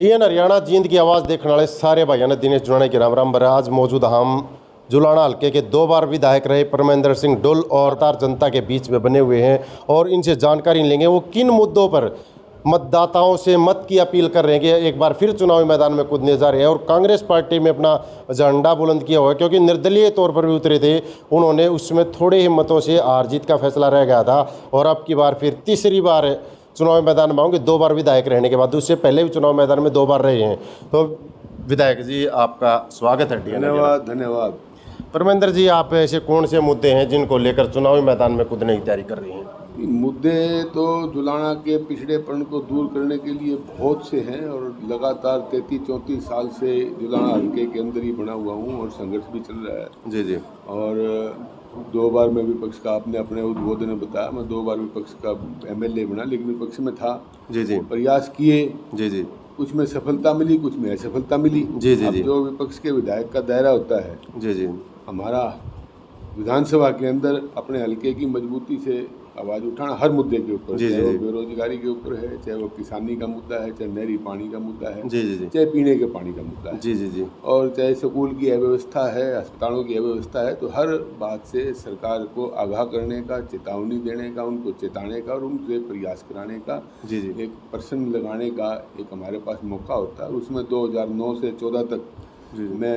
TN Haryana Jind की आवाज़ देखने वाले सारे भाइयों ने दिनेश जुलाना के राम राम बरा। आज मौजूद हम जुलाना हल्के के 2 बार विधायक रहे परमेंद्र सिंह डुल और तार जनता के बीच में बने हुए हैं और इनसे जानकारी लेंगे वो किन मुद्दों पर मतदाताओं से मत की अपील कर रहे हैं कि एक बार फिर चुनावी मैदान में कूदने जा रहे हैं। और कांग्रेस पार्टी में अपना झंडा बुलंद किया हुआ है क्योंकि निर्दलीय तौर पर भी उतरे थे, उन्होंने उसमें थोड़े ही मतों से हार जीत का फैसला रह गया था और अब की बार फिर तीसरी बार चुनावी मैदान में आऊँगे। 2 बार विधायक रहने के बाद, उससे पहले भी चुनाव मैदान में 2 बार रहे हैं। तो विधायक जी आपका स्वागत है। धन्यवाद धन्यवाद। परमेंद्र जी, आप ऐसे कौन से मुद्दे हैं जिनको लेकर चुनावी मैदान में कूदने की तैयारी कर रही हैं? मुद्दे तो जुलाना के पिछड़ेपन को दूर करने के लिए बहुत से हैं और लगातार 33-34 साल से जुलाना हल्के के अंदर ही बना हुआ हूँ और संघर्ष भी चल रहा है। जी जी। और 2 बार मैं विपक्ष का, आपने अपने उद्बोधन में बताया, मैं 2 बार विपक्ष का एमएलए बना, लेकिन विपक्ष में था। जी जी। प्रयास किए। जी जी। कुछ में सफलता मिली, कुछ में असफलता मिली। जी जी। जो विपक्ष के विधायक का दायरा होता है, जी जी, हमारा विधानसभा के अंदर अपने हल्के की मजबूती से आवाज़ उठाना हर मुद्दे के ऊपर, चाहे वो बेरोजगारी के ऊपर है, चाहे वो किसानी का मुद्दा है, चाहे नहरी पानी का मुद्दा है, जी जी, चाहे पीने के पानी का मुद्दा है, जी जी जी, और चाहे स्कूल की अव्यवस्था है, अस्पतालों की अव्यवस्था है, तो हर बात से सरकार को आगाह करने का, चेतावनी देने का, उनको चेताने का और उनसे प्रयास कराने का, जी जी, एक पर्सन लगाने का एक हमारे पास मौका होता है। उसमें 2009 से 14 तक मैं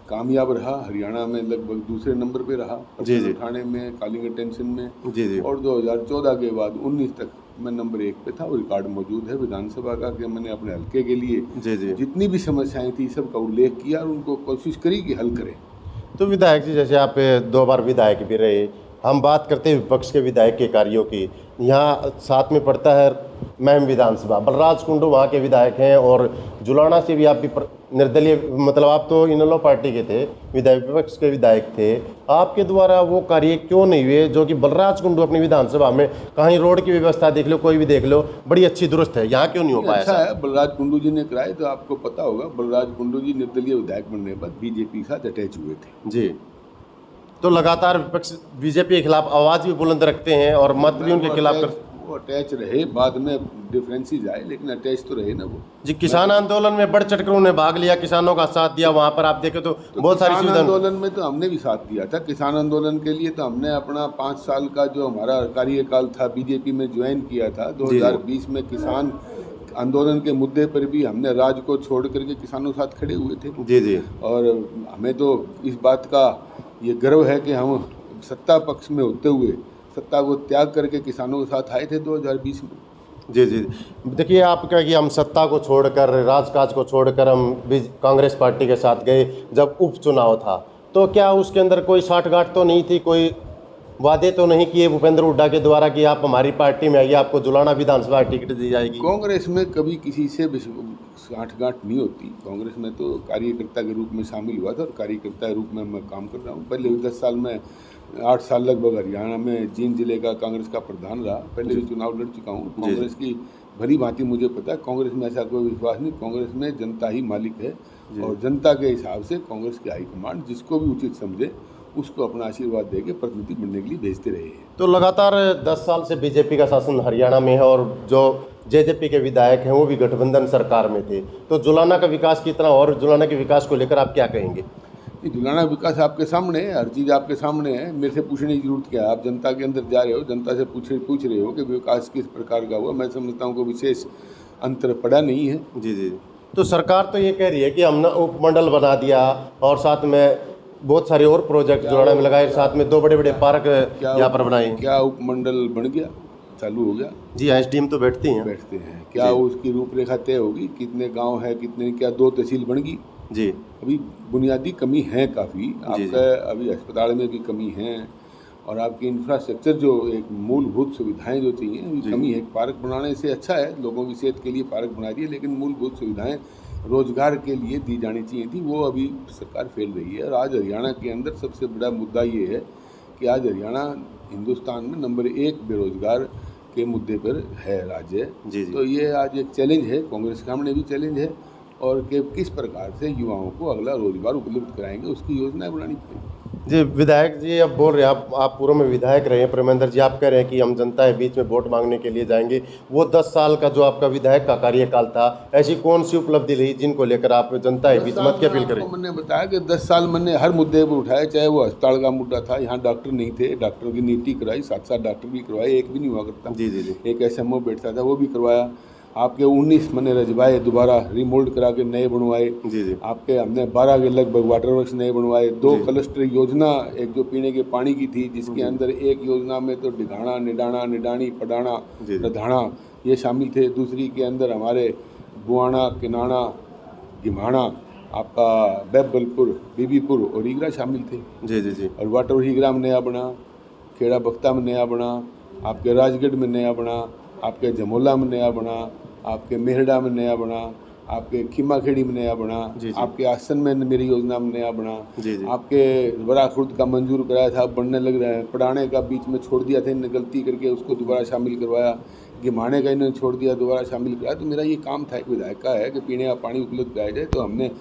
कामयाब रहा। हरियाणा में लगभग दूसरे नंबर पे रहा पर्सन उठाने में, कॉलिंग अटेंशन में। जी जी। और 2014 के बाद 19 तक मैं नंबर 1 पे था। और रिकॉर्ड मौजूद है विधानसभा का कि मैंने अपने हल्के के लिए जितनी भी समस्याएं थी सबका उल्लेख किया और उनको कोशिश करी कि हल करें। तो विधायक जी, जैसे आप 2 बार विधायक भी रहे, हम बात करते हैं विपक्ष के विधायक के कार्यों की। यहाँ साथ में पड़ता है मैम विधानसभा, बलराज कुंडू वहाँ के विधायक हैं और जुलाना से भी आप भी निर्दलीय, मतलब आप तो इनेलो पार्टी के थे, विधायक विपक्ष के विधायक थे। आपके द्वारा वो कार्य क्यों नहीं हुए जो कि बलराज कुंडू अपनी विधानसभा में, कहीं रोड की व्यवस्था देख लो, कोई भी देख लो, बड़ी अच्छी दुरुस्त है, यहाँ क्यों नहीं हो पाया? अच्छा है, बलराज कुंडू जी ने कराए तो आपको पता होगा, बलराज कुंडू जी निर्दलीय विधायक बनने के बाद बीजेपी के साथ अटैच हुए थे। जी, तो लगातार विपक्ष बीजेपी के खिलाफ आवाज़ भी बुलंद रखते हैं और मत भी उनके खिलाफ वो अटैच रहे, बाद में डिफरेंसेस आए, लेकिन अटैच तो रहे ना वो। जी, किसान आंदोलन में बढ़ चढ़कर उन्होंने भाग लिया, किसानों का साथ दिया, वहाँ पर आप देखें तो बहुत सारी किसान आंदोलन में तो हमने भी साथ दिया था। किसान आंदोलन के लिए तो हमने अपना 5 साल का जो हमारा कार्यकाल था बीजेपी में ज्वाइन किया था। 2020 में किसान आंदोलन के मुद्दे पर भी हमने राज्य को छोड़ करके किसानों के साथ खड़े हुए थे। जी जी। और हमें तो इस बात का ये गर्व है कि हम सत्ता पक्ष में होते हुए सत्ता को त्याग करके किसानों के साथ आए थे 2020 में। जी जी। देखिए, आप क्या कि हम सत्ता को छोड़कर, राजकाज को छोड़कर हम भी कांग्रेस पार्टी के साथ गए जब उपचुनाव था, तो क्या उसके अंदर कोई साठगांठ तो नहीं थी, कोई वादे तो नहीं किए भूपेंद्र हुड्डा के द्वारा कि आप हमारी पार्टी में आइए, आपको जुलाना विधानसभा टिकट दी जाएगी? कांग्रेस में कभी किसी से साठगांठ नहीं होती। कांग्रेस में तो कार्यकर्ता के रूप में शामिल हुआ था और कार्यकर्ता के रूप में मैं काम कर रहा हूँ। पहले 10 साल में 8 साल लगभग हरियाणा में जींद जिले का कांग्रेस का प्रधान रहा। पहले भी चुनाव लड़ चुका हूँ। कांग्रेस की भली भांति मुझे पता है। कांग्रेस में ऐसा कोई विश्वास नहीं, कांग्रेस में जनता ही मालिक है और जनता के हिसाब से कांग्रेस के हाईकमांड जिसको भी उचित समझे उसको अपना आशीर्वाद देके प्रतिनिधि बनने के लिए भेजते रहे हैं। तो लगातार 10 साल से बीजेपी का शासन हरियाणा में है और जो जेजेपी के विधायक हैं वो भी गठबंधन सरकार में थे, तो जुलाना का विकास कितना, और जुलाना के विकास को लेकर आप क्या कहेंगे? जुलाना विकास आपके सामने है, हर चीज़ आपके सामने है। मेरे से पूछने की जरूरत क्या है? आप जनता के अंदर जा रहे हो, जनता से पूछ रहे हो कि विकास किस प्रकार का हुआ। मैं समझता हूँ कोई विशेष अंतर पड़ा नहीं है। जी जी। तो सरकार तो ये कह रही है कि हमने उपमंडल बना दिया और साथ में बहुत सारे और प्रोजेक्ट जुलाना में लगाए, साथ में 2 बड़े पार्क यहाँ पर बनाए। क्या उपमंडल बन गया, चालू हो गया? जी, एसडीएम तो बैठते हैं। क्या उसकी रूपरेखा तय होगी? कितने गांव है, कितने, क्या 2 तहसील बन गई? जी, अभी बुनियादी कमी है काफ़ी आपका। अभी अस्पताल में भी कमी है और आपकी इंफ्रास्ट्रक्चर जो एक मूलभूत सुविधाएं जो चाहिए अभी कमी है। पार्क बनाने से अच्छा है, लोगों की सेहत के लिए पार्क बना रही है, लेकिन मूलभूत सुविधाएं रोजगार के लिए दी जानी चाहिए थी, वो अभी सरकार फेल रही है। और आज हरियाणा के अंदर सबसे बड़ा मुद्दा ये है कि आज हरियाणा हिंदुस्तान में नंबर 1 बेरोजगार के मुद्दे पर है राज्य। तो ये आज एक चैलेंज है, कांग्रेस के सामने भी चैलेंज है और कि किस प्रकार से युवाओं को अगला रोजगार उपलब्ध कराएंगे उसकी योजनाएं बनानी पड़ेगी। जी विधायक जी, अब बोल रहे हैं आप पूर्व में विधायक रहे हैं परमेंद्र जी, आप कह रहे हैं कि हम जनता के बीच में वोट मांगने के लिए जाएंगे। वो 10 साल का जो आपका विधायक का कार्यकाल था, ऐसी कौन सी उपलब्धि रही जिनको लेकर आप जनता के बीच मत की अपील करें? मैंने बताया कि 10 साल मैंने हर मुद्दे पर उठाया, चाहे वो अस्पताल का मुद्दा था, यहाँ डॉक्टर नहीं थे, डॉक्टरों की नियुक्ति कराई, 7 डॉक्टर भी करवाए, एक भी नहीं हुआ करता। जी जी जी। एक SMO बैठता था, वो भी करवाया। आपके 19 मैंने रजवाए, दोबारा रिमोल्ड करा के नए बनवाए। जी जी। आपके हमने 12 के लगभग वाटर वर्क्स नए बनवाए। 2 क्लस्टर योजना, एक जो पीने के पानी की थी, जिसके अंदर एक योजना में तो डिघाना, निडाना, निडानी, पडाना, रधाना ये शामिल थे। दूसरी के अंदर हमारे बुआना, किनाना, गिमाना, आपका बैबलपुर, बीबीपुर और ईगरा शामिल थे। जी जी जी। और वाटर हीगरा में नया बना, खेड़ा बख्ता में नया बना, आपके राजगढ़ में नया बना, आपके जमोला में नया बना, आपके मेहड़ा में नया बना, आपके खीमा खेड़ी में नया बना, आपके आसन में मेरी योजना में नया बना, आपके बड़ा खुर्द का मंजूर कराया था, बनने लग रहा है। पढ़ाने का बीच में छोड़ दिया था, इन्होंने गलती करके, उसको दोबारा शामिल करवाया। गिमाने का इन्होंने छोड़ दिया, दोबारा शामिल कराया। तो मेरा ये काम था, एक विधायक का है कि पीने का पानी उपलब्ध कराया जाए। तो हमने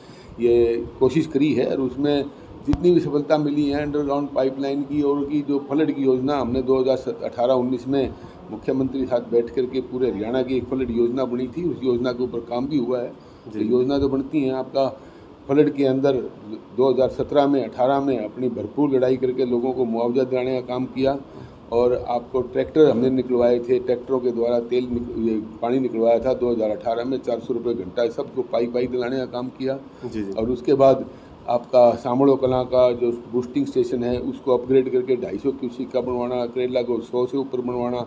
ये कोशिश करी है और उसमें जितनी भी सफलता मिली है, अंडरग्राउंड पाइपलाइन की और की जो फ्लड की योजना हमने 2018-19 में मुख्यमंत्री के साथ बैठ करके पूरे हरियाणा की एक फ्लड योजना बनी थी, उस योजना के ऊपर काम भी हुआ है। तो योजना तो बनती हैं, आपका फ्लड के अंदर 2017 में 18 में अपनी भरपूर लड़ाई करके लोगों को मुआवजा दिलाने का काम किया। और आपको ट्रैक्टर हमने निकलवाए थे, ट्रैक्टरों के द्वारा पानी निकलवाया था 2018 में, 400 रुपये घंटा, सबको पाइप दिलाने का काम किया। और उसके बाद आपका सामड़ो कला का जो बूस्टिंग स्टेशन है उसको अपग्रेड करके 250 क्यूसिक का बनवाना, करेला को 100 से ऊपर बनवाना,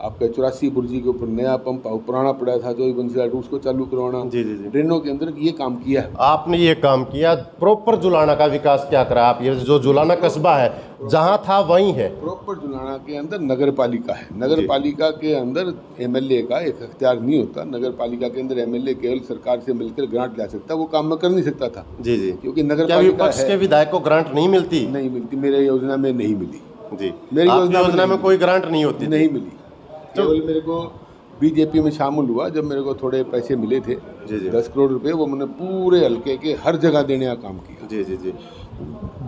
आपका 84 बुर्जी के ऊपर नया पंप पुराना पड़ा था जो बंसीला उसको चालू करवाना। ड्रेनों के अंदर ये काम किया है। आपने ये काम किया। प्रॉपर जुलाना का विकास क्या करा आप? ये जो जुलाना कस्बा है जहाँ था वहीं है। प्रॉपर जुलाना के अंदर नगर पालिका है। नगर पालिका के अंदर MLA का एक अख्तियार नहीं होता। नगर पालिका के अंदर MLA केवल सरकार से मिलकर ग्रांट ला सकता, वो काम मैं कर नहीं सकता था। जी जी। क्योंकि नगर पालिका विपक्ष के विधायक को ग्रांट नहीं मिलती? नहीं मिलती, मेरे योजना में नहीं मिली। जी, मेरी योजना में कोई ग्रांट नहीं होती? नहीं मिली। केवल मेरे को बीजेपी में शामिल हुआ जब मेरे को थोड़े पैसे मिले थे, 10 करोड़ रुपए, वो मैंने पूरे हल्के के हर जगह देने का काम किया। जी जी जी।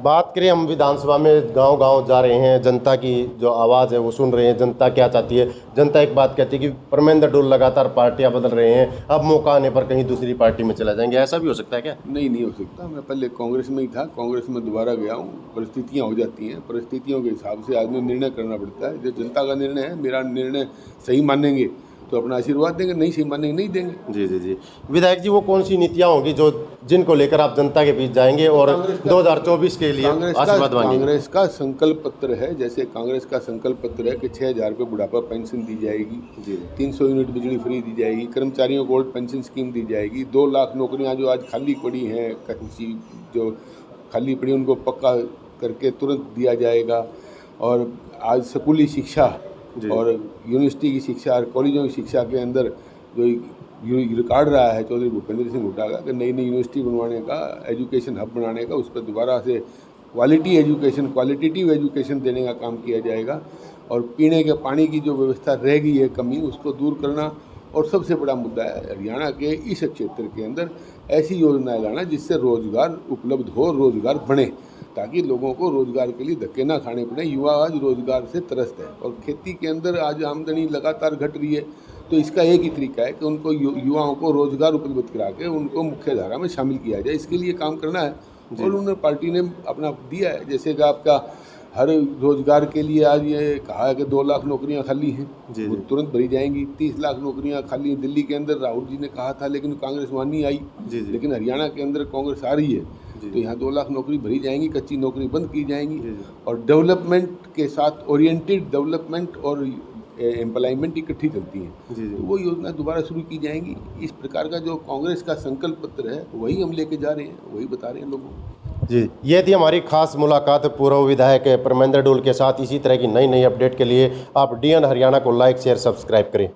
बात करें, हम विधानसभा में गांव-गांव जा रहे हैं, जनता की जो आवाज़ है वो सुन रहे हैं, जनता क्या चाहती है। जनता एक बात कहती है कि परमेंद्र डोल लगातार पार्टियां बदल रहे हैं, अब मौका आने पर कहीं दूसरी पार्टी में चला जाएंगे, ऐसा भी हो सकता है क्या? नहीं हो सकता। मैं पहले कांग्रेस में ही था, कांग्रेस में दोबारा गया हूँ। परिस्थितियाँ हो जाती हैं, परिस्थितियों के हिसाब से आदमी निर्णय करना पड़ता है। जो जनता का निर्णय है, मेरा निर्णय सही मानेंगे तो अपना आशीर्वाद देंगे, नहीं सही मानेंगे नहीं देंगे। जी जी जी। विधायक जी, वो कौन सी नीतियाँ होंगी जो जिनको लेकर आप जनता के बीच जाएंगे और 2024 के लिए आशीर्वाद मांगेंगे? कांग्रेस का संकल्प पत्र है, जैसे कांग्रेस का संकल्प पत्र है कि 6,000 रुपये बुढ़ापा पेंशन दी जाएगी, 300 यूनिट बिजली फ्री दी जाएगी, कर्मचारियों को ओल्ड पेंशन स्कीम दी जाएगी, 2 लाख नौकरियाँ जो आज खाली पड़ी हैं, कच्ची जो खाली पड़ी उनको पक्का करके तुरंत दिया जाएगा। और आज स्कूली शिक्षा और यूनिवर्सिटी की शिक्षा और कॉलेजों की शिक्षा के अंदर जो रिकॉर्ड रहा है चौधरी भूपेंद्र सिंह हुड्डा का कि नई यूनिवर्सिटी बनवाने का, एजुकेशन हब बनाने का, उस पर दोबारा से क्वालिटी एजुकेशन, क्वालिटेटिव एजुकेशन देने का काम किया जाएगा। और पीने के पानी की जो व्यवस्था रह गई है कमी, उसको दूर करना। और सबसे बड़ा मुद्दा है हरियाणा के इस क्षेत्र के अंदर ऐसी योजनाएं लाना जिससे रोजगार उपलब्ध हो, रोजगार बने, ताकि लोगों को रोजगार के लिए धक्के ना खाने पड़े। युवा आज रोजगार से त्रस्त है और खेती के अंदर आज आमदनी लगातार घट रही है। तो इसका एक ही तरीका है कि उनको युवाओं को रोजगार उपलब्ध करा के उनको मुख्य धारा में शामिल किया जाए। इसके लिए काम करना है और उन्होंने पार्टी ने अपना दिया है। जैसे कि आपका हर रोजगार के लिए आज ये कहा है कि 2 लाख नौकरियां खाली हैं, वो तुरंत भरी जाएंगी। 30 लाख नौकरियां खाली हैं दिल्ली के अंदर, राहुल जी ने कहा था, लेकिन कांग्रेस वहाँ नहीं आई। लेकिन हरियाणा के अंदर कांग्रेस आ रही है, तो यहाँ 2 लाख नौकरी भरी जाएंगी, कच्ची नौकरी बंद की जाएंगी। और डेवलपमेंट के साथ ओरिएंटेड डेवलपमेंट और एम्प्लॉयमेंट इकट्ठी चलती हैं, तो वो योजना दोबारा शुरू की जाएंगी। इस प्रकार का जो कांग्रेस का संकल्प पत्र है वही हम लेके जा रहे हैं, वही बता रहे हैं लोगों को। जी, ये थी हमारी खास मुलाकात पूर्व विधायक परमेंद्र डोल के साथ। इसी तरह की नई अपडेट के लिए आप DN हरियाणा को लाइक, शेयर, सब्सक्राइब करें।